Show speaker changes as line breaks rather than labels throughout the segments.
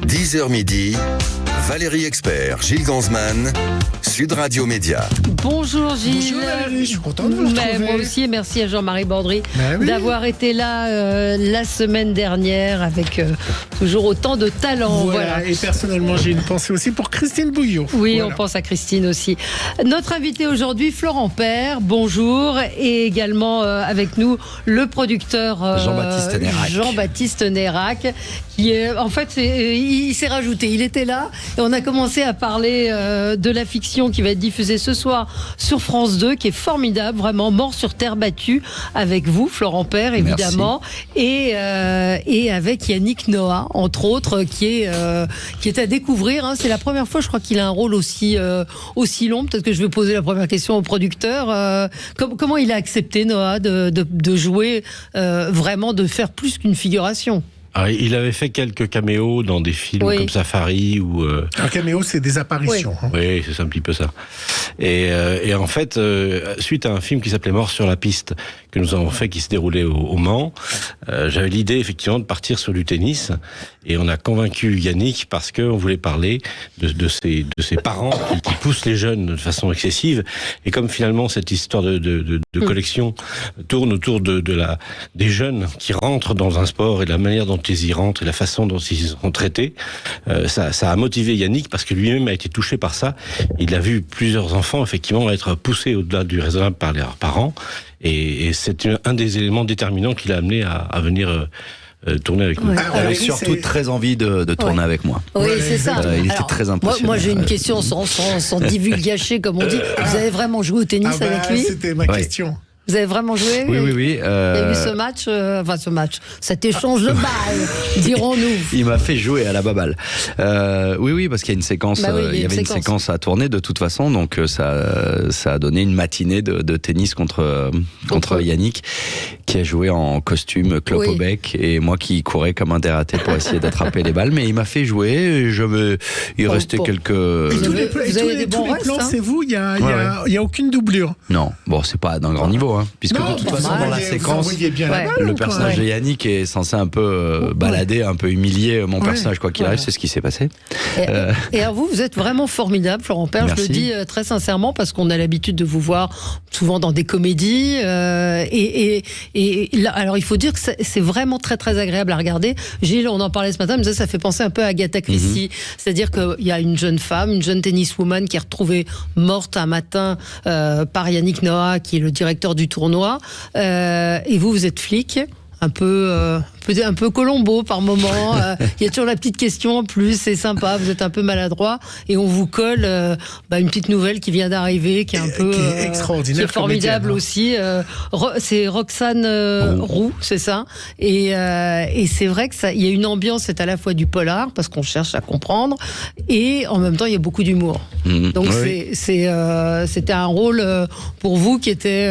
10h midi, Valérie Expert, Gilles Ganzmann, Sud Radio Média.
Bonjour Gilles.
Bonjour Valérie, je suis content de vous retrouver.
Moi aussi, et merci à Jean-Marie Bordry d'avoir été là la semaine dernière avec toujours autant de talent.
Voilà. Et personnellement, j'ai une pensée aussi pour Christine Bouillot.
Oui, voilà. On pense à Christine aussi. Notre invité aujourd'hui, Florent Père, bonjour. Et également avec nous, le producteur Jean-Baptiste Nérac, qui est, en fait, il s'est rajouté. Il était là et on a commencé à parler de la fiction qui va être diffusée ce soir sur France 2, qui est formidable, vraiment, Mort sur terre battue, avec vous, Florent Père, évidemment, et avec Yannick Noah, entre autres, qui est à découvrir. Hein. C'est la première fois, je crois, qu'il a un rôle aussi long. Peut-être que je vais poser la première question au producteur. Comment il a accepté, Noah, de jouer, vraiment, de faire plus qu'une figuration?
Alors, il avait fait quelques caméos dans des films comme Safari ou...
Un caméo, c'est des apparitions.
Oui, oui, c'est un petit peu ça. Et en fait, suite à un film qui s'appelait Mort sur la piste, que nous avons fait, qui se déroulait au Mans, j'avais l'idée effectivement de partir sur du tennis, et on a convaincu Yannick parce qu'on voulait parler de ses parents qui poussent les jeunes de façon excessive, et comme finalement cette histoire de collection tourne autour des jeunes qui rentrent dans un sport et de la manière dont ils y rentrent et la façon dont ils sont traités, ça a motivé Yannick parce que lui-même a été touché par ça. Il a vu plusieurs enfants effectivement être poussés au-delà du raisonnable par leurs parents, et c'est un des éléments déterminants qui l'a amené à venir tourner avec nous.
Il avait surtout très envie de tourner avec moi.
Oui, c'est ça.
Il était très impressionné.
Moi j'ai une question sans divulgacher, comme on dit. Vous avez vraiment joué au tennis avec lui?
C'était ma question.
Vous avez vraiment joué?
Oui.
Il y a eu ce match, cet échange de balles, dirons-nous.
Il m'a fait jouer à la baballe. Oui, parce qu'il y a une séquence, il y avait une séquence à tourner de toute façon, donc ça a donné une matinée de tennis contre Yannick, qui a joué en costume clope au bec, et moi qui courais comme un dératé pour essayer d'attraper les balles, mais il m'a fait jouer. Il restait quelques.
Tous les plans, c'est vous. Il y a aucune doublure.
Non, bon, c'est pas d'un grand niveau. Puisque de toute façon, dans la séquence, le personnage de Yannick est censé un peu balader, un peu humilier mon personnage, quoi qu'il arrive, c'est ce qui s'est passé.
Et alors vous êtes vraiment formidable, Florent Père. Merci. Je le dis très sincèrement, parce qu'on a l'habitude de vous voir souvent dans des comédies. Et là, alors il faut dire que c'est vraiment très très agréable à regarder. Gilles, on en parlait ce matin, mais ça fait penser un peu à Agatha Christie. C'est-à-dire qu'il y a une jeune femme, une jeune tenniswoman qui est retrouvée morte un matin par Yannick Noah, qui est le directeur du tournoi, et vous êtes flic, un peu Colombo par moment. Il y a toujours la petite question en plus, c'est sympa, vous êtes un peu maladroit, et on vous colle une petite nouvelle qui vient d'arriver, qui est un peu
qui est extraordinaire,
qui est formidable aussi. C'est Roxane Roux, c'est ça. Et c'est vrai que il y a une ambiance, c'est à la fois du polar parce qu'on cherche à comprendre, et en même temps il y a beaucoup d'humour. Donc c'était un rôle pour vous qui était.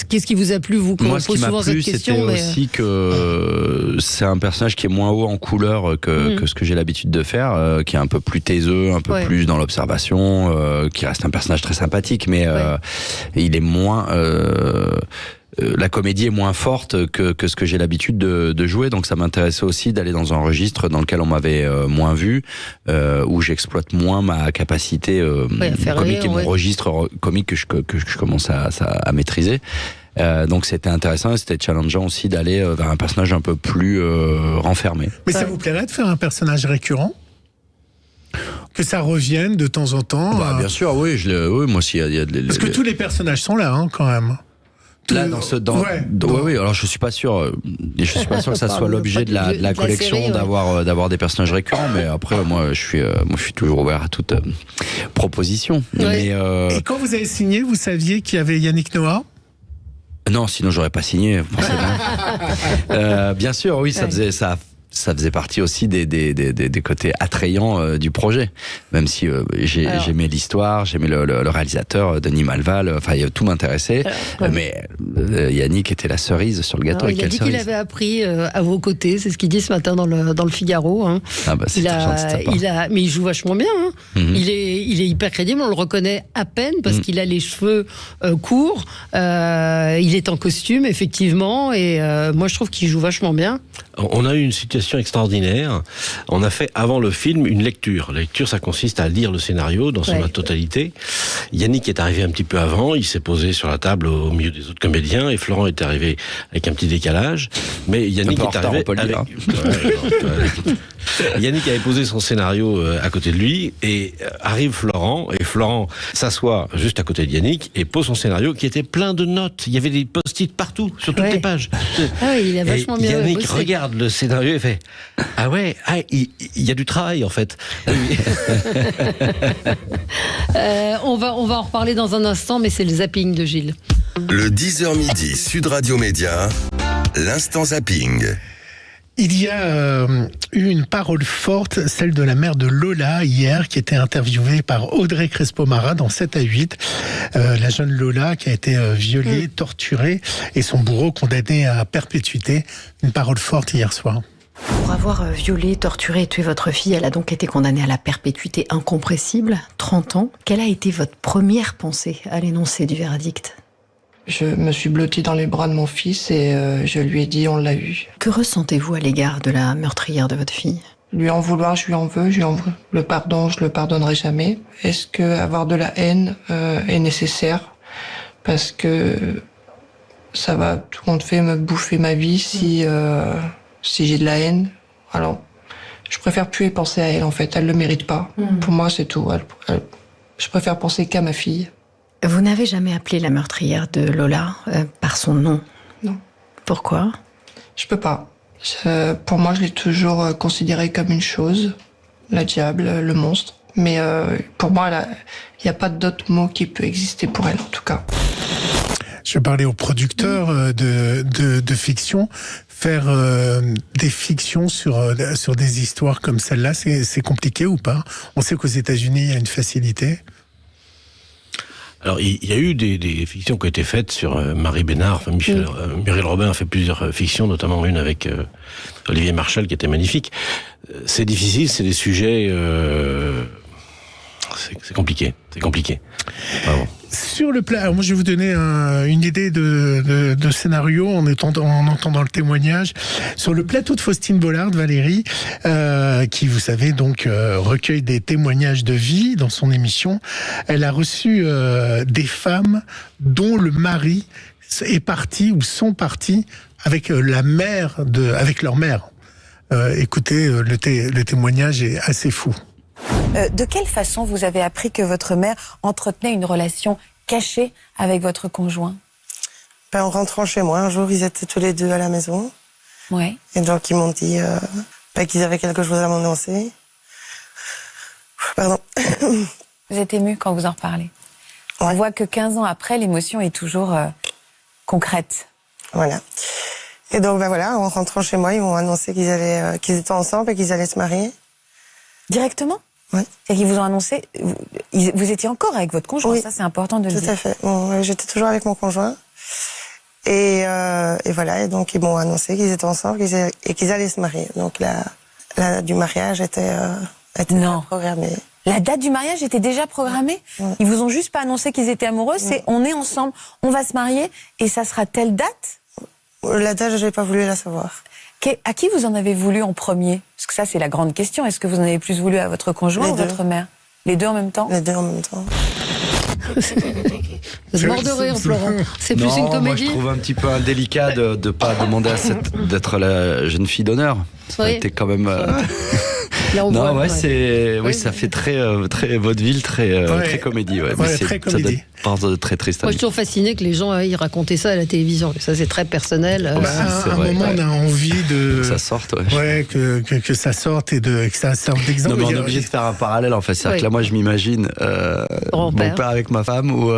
Qu'est-ce qui vous a plu, vous?
Moi, ce qui m'a plu, c'était aussi que c'est un personnage qui est moins haut en couleur que ce que j'ai l'habitude de faire, qui est un peu plus taiseux, un peu plus dans l'observation, qui reste un personnage très sympathique, mais il est moins... la comédie est moins forte que ce que j'ai l'habitude de jouer, donc ça m'intéressait aussi d'aller dans un registre dans lequel on m'avait moins vu, où j'exploite moins ma capacité comique et mon registre comique que je commence à maîtriser. Donc c'était intéressant et c'était challengeant aussi d'aller vers un personnage un peu plus renfermé.
Mais ça vous plairait de faire un personnage récurrent? Que ça revienne de temps en temps?
Bien sûr, oui, moi aussi.
Parce que tous les personnages sont là, quand même.
Là, oui. Alors, je suis pas sûr que ça soit l'objet de la collection, d'avoir des personnages récurrents. Mais après, moi, je suis toujours ouvert à toute proposition. Mais,
et quand vous avez signé, vous saviez qu'il y avait Yannick Noah?
Non, sinon j'aurais pas signé, forcément. Bien sûr, oui, ça faisait partie aussi des côtés attrayants du projet. Même si j'aimais l'histoire, j'aimais le réalisateur, Denis Malval, tout m'intéressait. Mais Yannick était la cerise sur le gâteau.
Il a dit qu'il avait appris à vos côtés, c'est ce qu'il dit ce matin dans le Figaro.
C'est très gentil de sa part.
Mais il joue vachement bien. Il est hyper crédible, on le reconnaît à peine parce qu'il a les cheveux courts. Il est en costume, effectivement, et moi je trouve qu'il joue vachement bien.
On a eu une situation extraordinaire. On a fait, avant le film, une lecture. La lecture, ça consiste à lire le scénario dans son totalité. Yannick est arrivé un petit peu avant. Il s'est posé sur la table au milieu des autres comédiens. Et Florent est arrivé avec un petit décalage. Mais Yannick est arrivé avec... Yannick avait posé son scénario à côté de lui. Et arrive Florent. Et Florent s'assoit juste à côté de Yannick et pose son scénario qui était plein de notes. Il y avait des post-it partout, sur toutes les pages.
Ah oui, il a vachement bien
Yannick
bossé.
Regarde le scénario et fait ah ouais, il y a du travail en fait.
On va en reparler dans un instant, mais c'est le zapping de Gilles.
Le 10h midi, Sud Radio Média, l'instant zapping.
Il y a eu une parole forte, celle de la mère de Lola hier, qui était interviewée par Audrey Crespo-Mara dans 7 à 8. La jeune Lola qui a été violée, torturée, et son bourreau condamné à perpétuité. Une parole forte hier soir.
Pour avoir violé, torturé et tué votre fille, elle a donc été condamnée à la perpétuité incompressible, 30 ans. Quelle a été votre première pensée à l'énoncé du verdict ?
Je me suis blottie dans les bras de mon fils et je lui ai dit on l'a eu.
Que ressentez-vous à l'égard de la meurtrière de votre fille ?
Lui en vouloir, je lui en veux. Le pardon, je le pardonnerai jamais. Est-ce que avoir de la haine est nécessaire ? Parce que ça va tout compte fait me bouffer ma vie si j'ai de la haine. Alors, je préfère plus y penser à elle en fait. Elle le mérite pas. Pour moi, c'est tout. Je préfère penser qu'à ma fille.
Vous n'avez jamais appelé la meurtrière de Lola par son nom ?
Non.
Pourquoi ?
Je peux pas. Pour moi, je l'ai toujours considérée comme une chose, la diable, le monstre. Mais pour moi, il n'y a pas d'autre mot qui peut exister pour elle, en tout cas.
Je parlais aux producteurs de fiction. Faire des fictions sur des histoires comme celle-là, c'est compliqué ou pas ? On sait qu'aux États-Unis, il y a une facilité.
Alors, il y a eu des fictions qui ont été faites sur Marie Bénard. Enfin, Muriel Robin a fait plusieurs fictions, notamment une avec Olivier Marchal qui était magnifique. C'est difficile, c'est des sujets... c'est compliqué. Vraiment.
Sur le plat, moi je vais vous donner une idée de scénario en entendant le témoignage. Sur le plateau de Faustine Bollard, Valérie, qui vous savez donc recueille des témoignages de vie dans son émission, elle a reçu des femmes dont le mari est parti ou sont partis avec leur mère. Écoutez, le témoignage est assez fou.
De quelle façon vous avez appris que votre mère entretenait une relation cachée avec votre conjoint ?
En rentrant chez moi, un jour, ils étaient tous les deux à la maison.
Ouais.
Et donc, ils m'ont dit qu'ils avaient quelque chose à m'annoncer. Pardon.
Vous êtes ému quand vous en reparlez. Ouais. On voit que 15 ans après, l'émotion est toujours concrète.
Voilà. Et donc, en rentrant chez moi, ils m'ont annoncé qu'ils étaient ensemble et qu'ils allaient se marier.
Directement ?
Oui.
C'est-à-dire qu'ils vous ont annoncé... Vous étiez encore avec votre conjoint,
oui.
Ça c'est important de le dire.
Tout à fait. Bon, j'étais toujours avec mon conjoint. Et voilà, et donc ils m'ont annoncé qu'ils étaient ensemble et qu'ils allaient se marier. Donc la date du mariage était programmée.
La date du mariage était déjà programmée ?
Oui.
Ils vous ont juste pas annoncé qu'ils étaient amoureux, c'est on est ensemble, on va se marier et ça sera telle date ?
La date, je n'ai pas voulu la savoir.
À qui vous en avez voulu en premier ? Parce que ça, c'est la grande question. Est-ce que vous en avez plus voulu à votre conjoint ou votre mère ? Les deux en même temps ?
Les deux en même temps.
C'est mort de rire, Florent. C'est plus une comédie.
Moi, je trouve un petit peu indélicat de ne pas demander d'être la jeune fille d'honneur. Ça aurait été quand même...
Là,
non, ouais, ça fait très vaudeville, très comédie. Ouais.
Ouais, très comédie.
Ça doit être très triste.
Moi, je suis toujours fasciné que les gens aillent raconter ça à la télévision. Ça, c'est très personnel.
À un moment, on a envie
que ça sorte,
que ça sorte et que ça serve d'exemple.
Non, mais on est obligé de faire un parallèle, en fait. C'est-à-dire que là, moi, je m'imagine mon père avec ma femme ou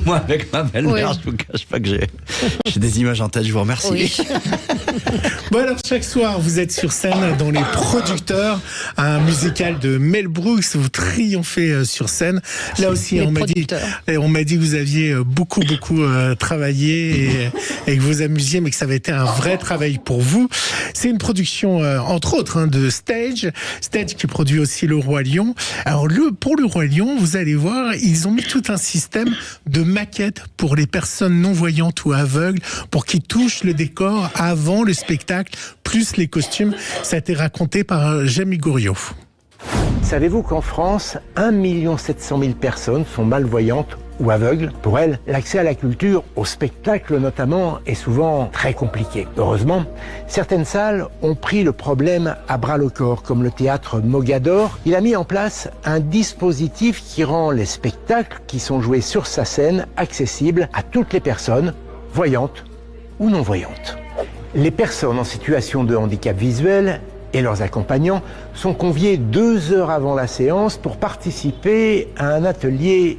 moi avec ma belle-mère. Je vous cache pas que j'ai des images en tête. Je vous remercie.
Oui.
Bon, alors, chaque soir, vous êtes sur scène dans Les Producteurs, un musical de Mel Brooks. Vous triomphez sur scène. Là aussi, on m'a dit que vous aviez beaucoup travaillé et que vous amusiez, mais que ça avait été un vrai travail pour vous. C'est une production, entre autres, de Stage qui produit aussi Le Roi Lion. Alors, pour Le Roi Lion, vous allez voir, ils ont mis tout un système de maquettes pour les personnes non-voyantes ou aveugles, pour qu'ils touchent le décor avant le spectacle, plus les costumes. Ça a été raconté par Jamie Gouriot.
Savez-vous qu'en France, 1 700 000 personnes sont malvoyantes ou aveugles? Pour elles, l'accès à la culture, au spectacle notamment, est souvent très compliqué. Heureusement, certaines salles ont pris le problème à bras-le-corps, comme le théâtre Mogador. Il a mis en place un dispositif qui rend les spectacles qui sont joués sur sa scène accessibles à toutes les personnes, voyantes ou non-voyantes. Les personnes en situation de handicap visuel et leurs accompagnants sont conviés 2 heures avant la séance pour participer à un atelier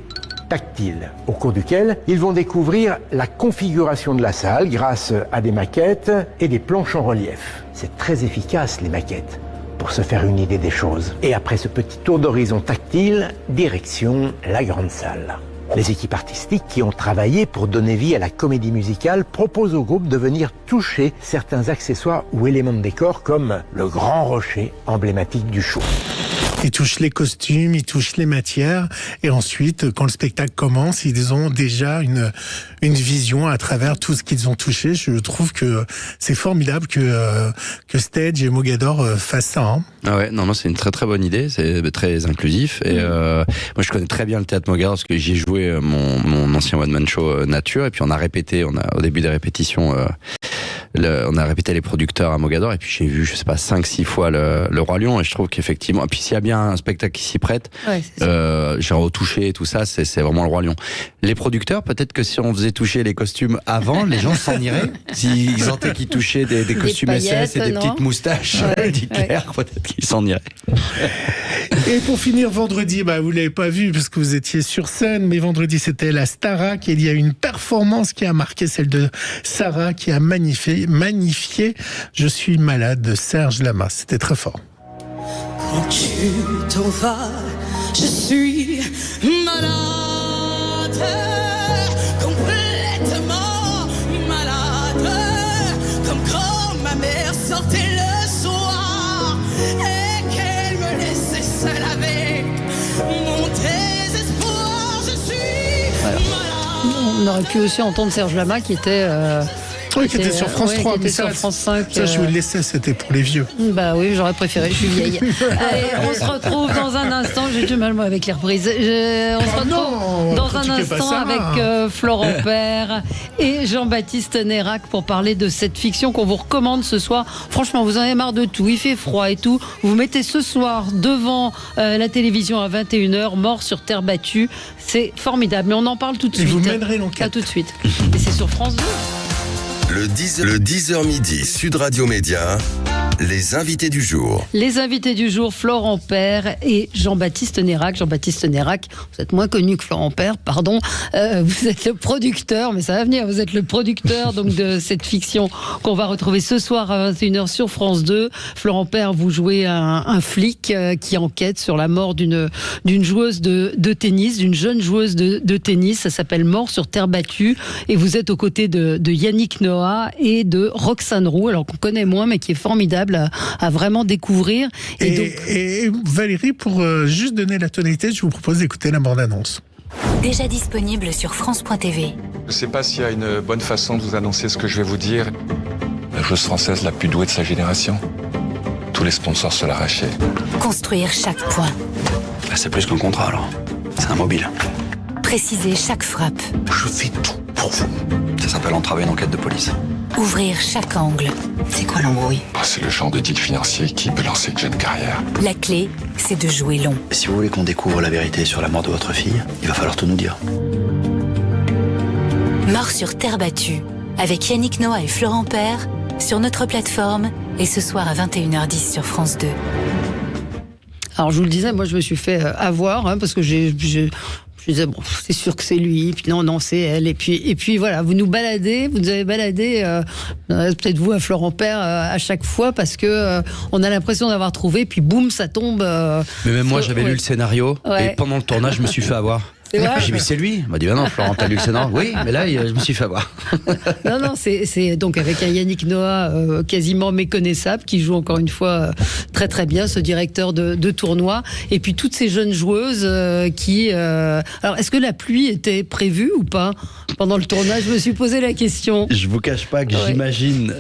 tactile, au cours duquel ils vont découvrir la configuration de la salle grâce à des maquettes et des planches en relief. C'est très efficace, les maquettes, pour se faire une idée des choses. Et après ce petit tour d'horizon tactile, direction la grande salle. Les équipes artistiques qui ont travaillé pour donner vie à la comédie musicale proposent au groupe de venir toucher certains accessoires ou éléments de décor comme le grand rocher emblématique du show.
Ils touchent les costumes, ils touchent les matières, et ensuite, quand le spectacle commence, ils ont déjà une vision à travers tout ce qu'ils ont touché. Je trouve que c'est formidable que Stage et Mogador fassent ça. Hein.
Ah ouais, non, c'est une très très bonne idée, c'est très inclusif. Et moi, je connais très bien le théâtre Mogador parce que j'y ai joué mon ancien one-man show Nature, et puis on a répété, au début des répétitions, on a répété les producteurs à Mogador, et puis j'ai vu, je sais pas, 5-6 fois le Roi Lion, et je trouve qu'effectivement, et puis s'il y a bien un spectacle qui s'y prête, j'ai retouché tout ça, c'est vraiment le Roi Lion. Les producteurs, peut-être que si on faisait toucher les costumes avant, les gens s'en iraient. S'ils sentaient qu'ils touchaient des costumes paillettes, SS et des petites moustaches d'Hitler, peut-être qu'ils s'en iraient.
Et pour finir, vendredi, vous l'avez pas vu parce que vous étiez sur scène, mais vendredi c'était la Starac, et il y a une performance qui a marqué, celle de Sarah, qui a magnifié Je suis malade de Serge Lama. C'était très fort.
Quand tu t'en vas, je suis malade, complètement malade, comme quand ma mère sortait le soir et qu'elle me laissait seule avec mon désespoir. Je suis malade.
On aurait pu aussi entendre Serge Lama qui était...
Oui, qui était sur France 3, mais
sur France 5.
Ça, je vous le laissais, c'était pour les vieux.
Bah oui, j'aurais préféré, je suis vieille. Allez, on se retrouve dans un instant, j'ai du mal moi avec les reprises. On se retrouve dans un instant avec Florent Père et Jean-Baptiste Nérac pour parler de cette fiction qu'on vous recommande ce soir. Franchement, vous en avez marre de tout, il fait froid et tout. Vous mettez ce soir devant la télévision à 21h, Mort sur terre battue. C'est formidable, mais on en parle tout de suite.
Et vous mènerez l'enquête.
À tout de suite. Et c'est sur France 2.
Le 10h midi, Sud Radio Média, les invités du jour.
Les invités du jour, Florent Père et Jean-Baptiste Nérac. Jean-Baptiste Nérac, vous êtes moins connu que Florent Père, pardon. Vous êtes le producteur, mais ça va venir, vous êtes le producteur donc, de cette fiction qu'on va retrouver ce soir à 21h sur France 2. Florent Père, vous jouez un flic qui enquête sur la mort d'une joueuse de tennis, d'une jeune joueuse de tennis. Ça s'appelle Mort sur terre battue. Et vous êtes aux côtés de Yannick Noah et de Roxane Roux, alors qu'on connaît moins, mais qui est formidable à vraiment découvrir.
Et Valérie, pour juste donner la tonalité, je vous propose d'écouter la bande-annonce.
Déjà disponible sur France.tv.
Je ne sais pas s'il y a une bonne façon de vous annoncer ce que je vais vous dire. La joueuse française la plus douée de sa génération. Tous les sponsors se l'arrachaient.
Construire chaque point.
C'est plus qu'un contrat alors. C'est un mobile.
Préciser chaque frappe.
Je fais tout pour vous. Ça s'appelle entraver une enquête de police.
Ouvrir chaque angle.
C'est quoi l'embrouille?
C'est le genre de deal financier qui peut lancer une jeune carrière.
La clé, c'est de jouer long.
Si vous voulez qu'on découvre la vérité sur la mort de votre fille, il va falloir tout nous dire.
Mort sur terre battue, avec Yannick Noah et Florent Père, sur notre plateforme, et ce soir à 21h10 sur France 2.
Alors je vous le disais, moi je me suis fait avoir, parce que je disais, bon, c'est sûr que c'est lui, puis non, c'est elle. Et puis voilà, vous nous avez baladé, peut-être vous à Florent Père, à chaque fois, parce que on a l'impression d'avoir trouvé, puis boum, ça tombe.
Mais même moi, j'avais lu le scénario, et pendant le tournage, je me suis fait avoir. J'ai dit, c'est lui. Il m'a dit, non, Florent, t'as lu le scénario? Oui, mais là, je me suis fait avoir.
Non, c'est donc avec un Yannick Noah quasiment méconnaissable, qui joue encore une fois très très bien, ce directeur de tournoi. Et puis toutes ces jeunes joueuses qui... Alors, est-ce que la pluie était prévue ou pas pendant le tournage? Je me suis posé la question.
Je vous cache pas que j'imagine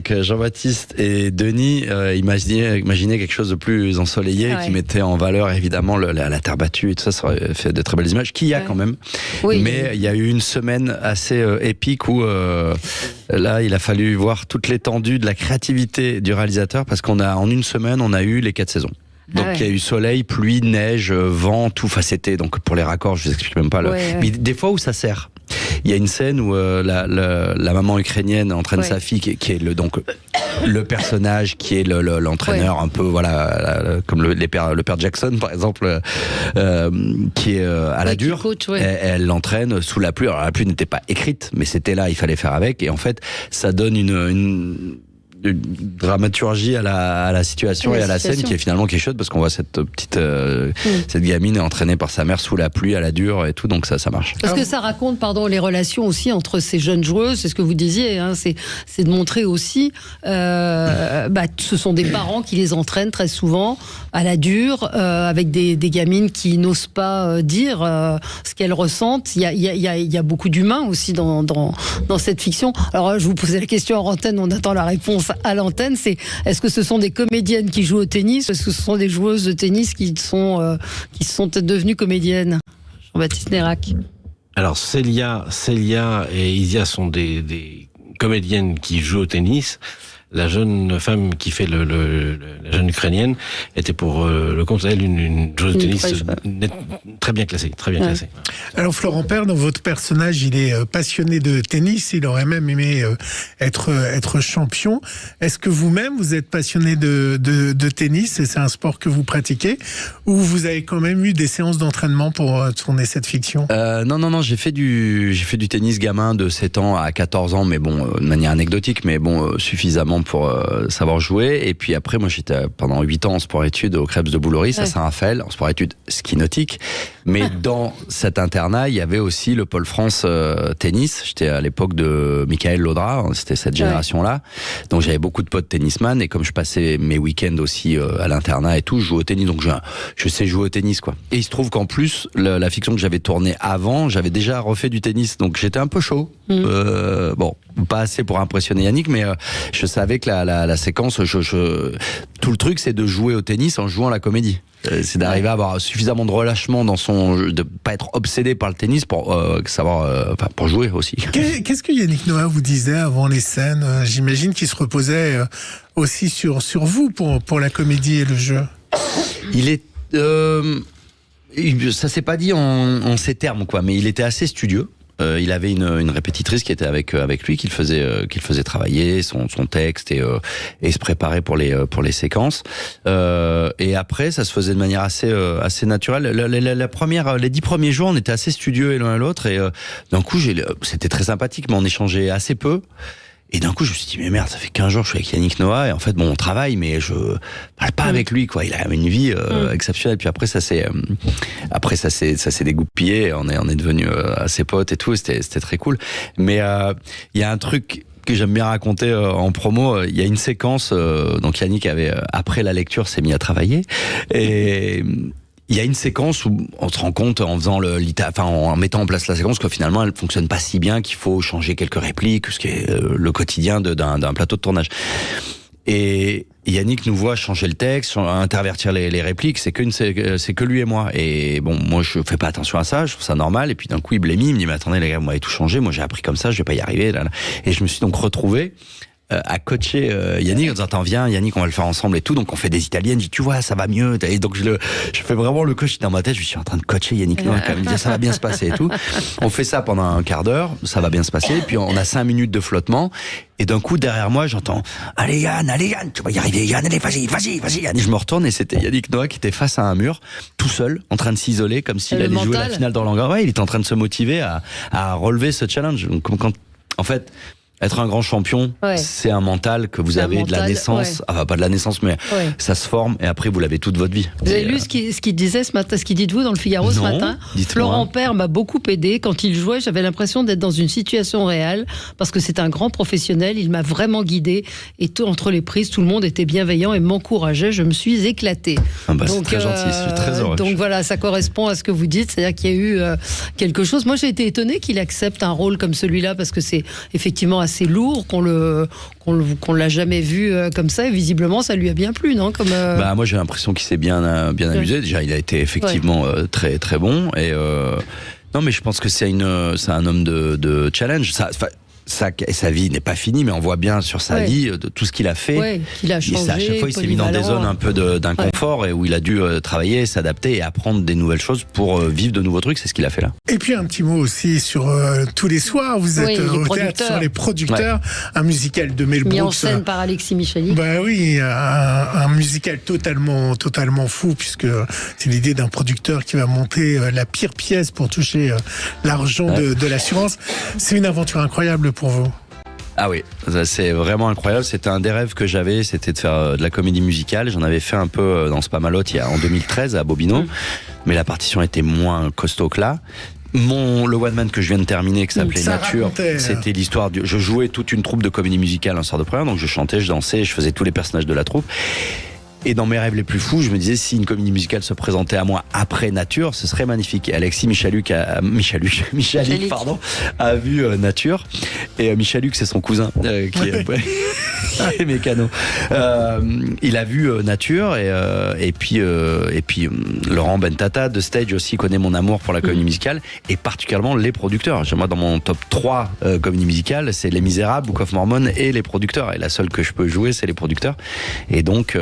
que Jean-Baptiste et Denis imaginaient quelque chose de plus ensoleillé, qui mettait en valeur évidemment la terre battue et tout ça. Ça aurait fait de très belles images. Qu'il y a quand même. Oui. Mais il y a eu une semaine assez épique où là, il a fallu voir toute l'étendue de la créativité du réalisateur, parce en une semaine, on a eu les 4 saisons. Donc il y a eu soleil, pluie, neige, vent, tout. Enfin, c'était donc pour les raccords, je vous explique même pas. Mais des fois où ça sert. Il y a une scène où la maman ukrainienne entraîne sa fille, qui est le personnage, qui est l'entraîneur un peu, comme le père Jackson par exemple, qui est à la dure. Coach, elle l'entraîne sous la pluie. Alors la pluie n'était pas écrite, mais c'était là, il fallait faire avec. Et en fait, ça donne une dramaturgie à la situation et à la scène, qui est finalement quelque chose, parce qu'on voit cette petite cette gamine entraînée par sa mère sous la pluie à la dure et tout, donc ça marche.
Parce que ça raconte, les relations aussi entre ces jeunes joueuses, c'est ce que vous disiez, c'est de montrer aussi ce sont des parents qui les entraînent très souvent à la dure, avec des gamines qui n'osent pas dire ce qu'elles ressentent. Il y a beaucoup d'humains aussi dans cette fiction. Alors je vous posais la question en antenne, on attend la réponse à l'antenne, est-ce que ce sont des comédiennes qui jouent au tennis, ou est-ce que ce sont des joueuses de tennis qui sont devenues comédiennes? Jean-Baptiste Nérac.
Alors Célia et Isia sont des comédiennes qui jouent au tennis. La jeune femme qui fait la jeune ukrainienne était pour le compte d'elle une joueuse de tennis très bien classée, classée.
Alors Florent Père, dans votre personnage, il est passionné de tennis, il aurait même aimé être champion. Est-ce que vous-même, vous êtes passionné de tennis, et c'est un sport que vous pratiquez, ou vous avez quand même eu des séances d'entraînement pour tourner cette fiction?
Non, j'ai fait du tennis gamin de 7 ans à 14 ans, mais de manière anecdotique, mais suffisamment pour savoir jouer. Et puis après, moi j'étais pendant 8 ans en sport-études au Krebs de Bouloris à Saint-Raphaël, en sport-études ski nautique. Mais dans cet internat, il y avait aussi le pôle France tennis. J'étais à l'époque de Michael Laudra, c'était cette génération-là. Donc j'avais beaucoup de potes tennisman, et comme je passais mes week-ends aussi à l'internat et tout, je jouais au tennis. Donc je sais jouer au tennis, quoi. Et il se trouve qu'en plus, la fiction que j'avais tournée avant, j'avais déjà refait du tennis. Donc j'étais un peu chaud. Pas assez pour impressionner Yannick, mais je savais que la séquence, tout le truc, c'est de jouer au tennis en jouant la comédie. C'est d'arriver à avoir suffisamment de relâchement de pas être obsédé par le tennis pour pour jouer aussi.
Qu'est-ce que Yannick Noah vous disait avant les scènes? J'imagine qu'il se reposait aussi sur vous pour la comédie et le jeu.
Il est ça s'est pas dit en ces termes, quoi, mais il était assez studieux. Il avait une répétitrice qui était avec lui, qu'il faisait travailler son texte et se préparer pour les séquences. Et après, ça se faisait de manière assez naturelle. Les 10 premiers jours, on était assez studieux l'un et l'autre, et d'un coup, c'était très sympathique, mais on échangeait assez peu. Et d'un coup, je me suis dit, mais merde, ça fait 15 jours que je suis avec Yannick Noah, et en fait, on travaille, mais je parle pas avec lui, quoi. Il a une vie exceptionnelle. Puis après, ça s'est dégoupillé, on est devenus assez potes et tout, c'était très cool. Mais il y a un truc que j'aime bien raconter en promo. Il y a une séquence, donc Yannick après la lecture, s'est mis à travailler, et il y a une séquence où on se rend compte en faisant en mettant en place la séquence que finalement elle fonctionne pas si bien, qu'il faut changer quelques répliques, ce qui est le quotidien d'un plateau de tournage. Et Yannick nous voit changer le texte, intervertir les répliques, c'est que lui et moi. Et moi je fais pas attention à ça, je trouve ça normal. Et puis d'un coup il blémit, il me dit mais attendez les gars, vous m'avez tout changé, moi j'ai appris comme ça, je vais pas y arriver. Et je me suis donc retrouvé à coacher Yannick en disant attends viens Yannick, on va le faire ensemble et tout. Donc on fait des italiennes, je dis tu vois ça va mieux, et donc je fais vraiment le coach dans ma tête, je suis en train de coacher Yannick Noah, il me dit ça va bien se passer et tout. On fait ça pendant un quart d'heure, ça va bien se passer, puis on a 5 minutes de flottement, et d'un coup derrière moi j'entends allez Yann, tu vas y arriver Yann, allez vas-y Yann. Et je me retourne et c'était Yannick Noah qui était face à un mur tout seul en train de s'isoler comme s'il allait jouer la finale dans l'Angleterre. Il était en train de se motiver à relever ce challenge. Donc, en fait Être un grand champion, c'est un mental que vous avez de la naissance. Enfin, pas de la naissance, mais ça se forme et après vous l'avez toute votre vie.
Vous avez lu ce qu'il disait ce matin, ce qu'il dit de vous dans le Figaro ce matin? Florent Père m'a beaucoup aidé. Quand il jouait, j'avais l'impression d'être dans une situation réelle parce que c'est un grand professionnel. Il m'a vraiment guidé et entre les prises, tout le monde était bienveillant et m'encourageait. Je me suis éclatée.
C'est très gentil, je suis très heureux.
Donc voilà, ça correspond à ce que vous dites, c'est-à-dire qu'il y a eu quelque chose. Moi, j'ai été étonnée qu'il accepte un rôle comme celui-là parce que c'est effectivement assez lourd, qu'on l'a jamais vu comme ça, et visiblement ça lui a bien plu, non?
Moi j'ai l'impression qu'il s'est bien amusé. Déjà, il a été effectivement très très bon. Et non, mais je pense que c'est un homme de challenge. Sa vie n'est pas finie, mais on voit bien sur sa vie de tout ce qu'il a fait.
Qu'il a changé,
à chaque fois, il s'est mis dans des zones un peu d'inconfort et où il a dû travailler, s'adapter et apprendre des nouvelles choses pour vivre de nouveaux trucs. C'est ce qu'il a fait là.
Et puis un petit mot aussi sur tous les soirs, vous êtes au théâtre sur Les Producteurs, un musical de Mel Brooks.
Mis en scène par Alexis Michalik.
Oui, un musical totalement fou, puisque c'est l'idée d'un producteur qui va monter la pire pièce pour toucher l'argent de l'assurance. C'est une aventure incroyable pour vous.
Ah oui, c'est vraiment incroyable. C'était un des rêves que j'avais, c'était de faire de la comédie musicale. J'en avais fait un peu dans Spamalot en 2013 à Bobino, mais la partition était moins costaud que là. Le one man que je viens de terminer, qui s'appelait Nature, c'était l'histoire je jouais toute une troupe de comédie musicale un soir de première, donc je chantais, je dansais, je faisais tous les personnages de la troupe. Et dans mes rêves les plus fous, je me disais, si une comédie musicale se présentait à moi après Nature, ce serait magnifique. Et Alexis Michalik a vu Nature. Et Michalik, c'est son cousin, qui est mécano. Il a vu Nature, et puis Laurent Bentata de Stage aussi connaît mon amour pour la comédie musicale, et particulièrement les producteurs. Moi, dans mon top 3 comédies musicales, c'est Les Misérables, Book of Mormon et les producteurs. Et la seule que je peux jouer, c'est les producteurs. Et donc,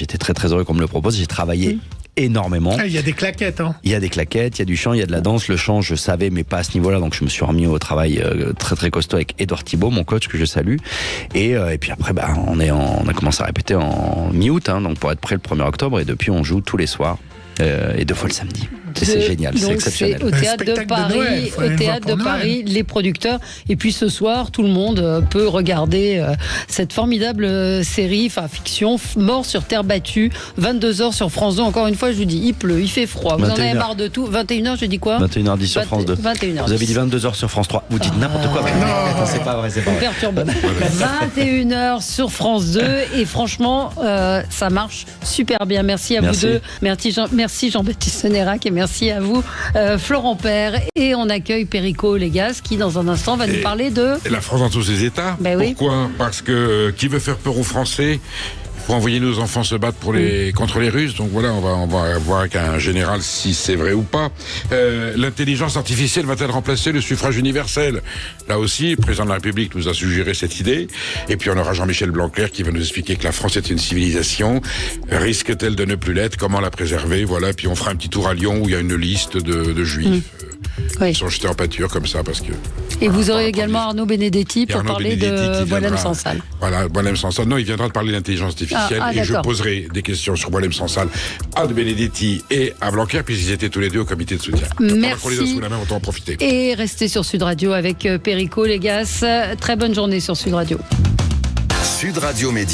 j'étais très très heureux qu'on me le propose. J'ai travaillé énormément.
Il y a des claquettes.
Il y a des claquettes, il y a du chant, il y a de la danse. Le chant, je savais, mais pas à ce niveau-là. Donc je me suis remis au travail très très costaud avec Édouard Thibault, mon coach que je salue. Et puis après, on a commencé à répéter en mi-août, donc pour être prêt le 1er octobre. Et depuis, on joue tous les soirs. Et 2 fois le samedi. C'est génial, c'est exceptionnel.
Au théâtre de Paris, les producteurs. Et puis ce soir, tout le monde peut regarder cette formidable série, fiction, Mort sur terre battue, 22h sur France 2. Encore une fois, je vous dis, il pleut, il fait froid. Vous en avez marre de tout. 21h, je dis quoi?
21h10 sur France 2.
21h10.
Vous avez dit 22h sur France 3. Vous dites n'importe quoi. Non, c'est pas vrai, c'est pas vrai.
Perturbe. 21h sur France 2. Et franchement, ça marche super bien. Merci à vous deux. Merci Jean-Baptiste Nérac et merci à vous Florent Père. Et on accueille Perico Légas qui dans un instant va nous parler de...
La France dans tous ses états. Pourquoi ? Parce que qui veut faire peur aux Français ? Pour envoyer nos enfants se battre contre les Russes. Donc voilà, on va voir avec un général si c'est vrai ou pas. L'intelligence artificielle va-t-elle remplacer le suffrage universel ? Là aussi, le président de la République nous a suggéré cette idée. Et puis on aura Jean-Michel Blanquer qui va nous expliquer que la France est une civilisation. Risque-t-elle de ne plus l'être ? Comment la préserver ? Voilà. Puis on fera un petit tour à Lyon où il y a une liste de juifs. Ils sont jetés en pâture comme ça parce que...
Et vous aurez également Arnaud Benedetti pour parler de Boualem Sansal.
Voilà, Boualem Sansal. Non, il viendra de parler d'intelligence artificielle et je poserai des questions sur Boualem Sansal à Benedetti et à Blanquer puisqu'ils étaient tous les deux au comité de soutien.
Merci.
On les a sous la main, autant en profiter.
Et restez sur Sud Radio avec Perico Légas. Très bonne journée sur Sud Radio.
Sud Radio Média.